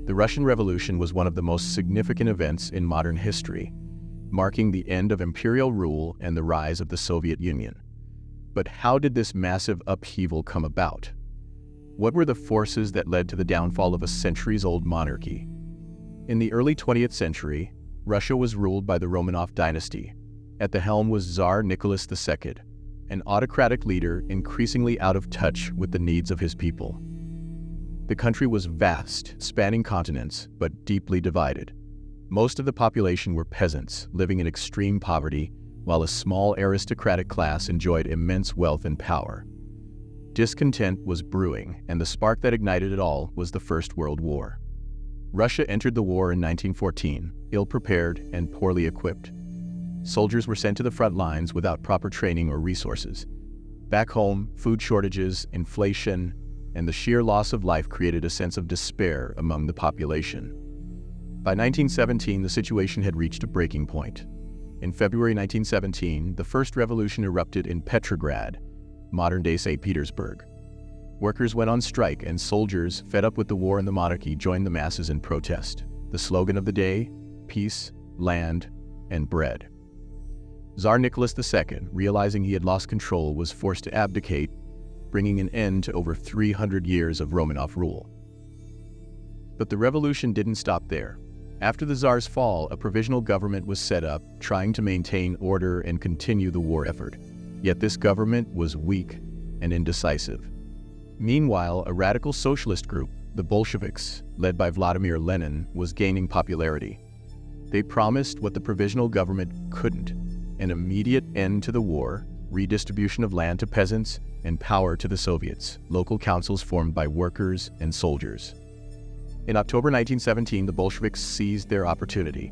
The Russian Revolution was one of the most significant events in modern history, marking the end of imperial rule and the rise of the Soviet Union. But how did this massive upheaval come about? What were the forces that led to the downfall of a centuries-old monarchy? In the early 20th century, Russia was ruled by the Romanov dynasty. At the helm was Tsar Nicholas II, an autocratic leader increasingly out of touch with the needs of his people. The country was vast, spanning continents, but deeply divided. Most of the population were peasants, living in extreme poverty, while a small aristocratic class enjoyed immense wealth and power. Discontent was brewing, and the spark that ignited it all was the First World War. Russia entered the war in 1914, ill-prepared and poorly equipped. Soldiers were sent to the front lines without proper training or resources. Back home, food shortages, inflation, and the sheer loss of life created a sense of despair among the population. By 1917, the situation had reached a breaking point. In February 1917, the first revolution erupted in Petrograd, modern-day St. Petersburg. Workers went on strike, and soldiers, fed up with the war and the monarchy, joined the masses in protest. The slogan of the day: peace, land, and bread. Tsar Nicholas II, realizing he had lost control, was forced to abdicate, bringing an end to over 300 years of Romanov rule. But the revolution didn't stop there. After the Tsar's fall, a provisional government was set up, trying to maintain order and continue the war effort. Yet this government was weak and indecisive. Meanwhile, a radical socialist group, the Bolsheviks, led by Vladimir Lenin, was gaining popularity. They promised what the provisional government couldn't: an immediate end to the war, redistribution of land to peasants, and power to the Soviets, local councils formed by workers and soldiers. In October 1917, the Bolsheviks seized their opportunity.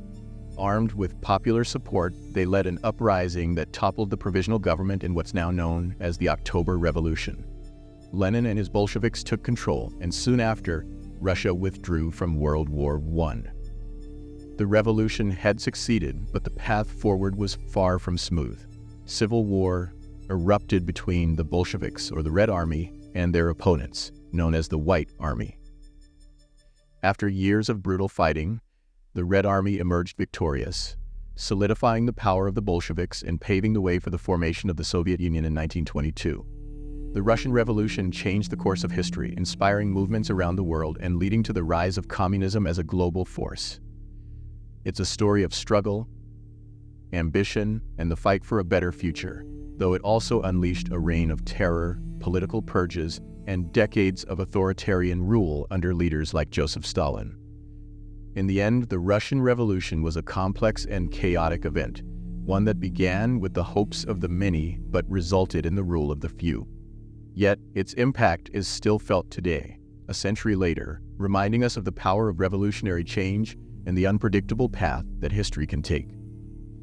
Armed with popular support, they led an uprising that toppled the provisional government in what's now known as the October Revolution. Lenin and his Bolsheviks took control, and soon after, Russia withdrew from World War I. The revolution had succeeded, but the path forward was far from smooth. Civil war erupted between the Bolsheviks, or the Red Army, and their opponents, known as the White Army. After years of brutal fighting, the Red Army emerged victorious, solidifying the power of the Bolsheviks and paving the way for the formation of the Soviet Union in 1922. The Russian Revolution changed the course of history, inspiring movements around the world and leading to the rise of communism as a global force. It's a story of struggle, ambition, and the fight for a better future, though it also unleashed a reign of terror, political purges, and decades of authoritarian rule under leaders like Joseph Stalin. In the end, the Russian Revolution was a complex and chaotic event, one that began with the hopes of the many but resulted in the rule of the few. Yet, its impact is still felt today, a century later, reminding us of the power of revolutionary change and the unpredictable path that history can take.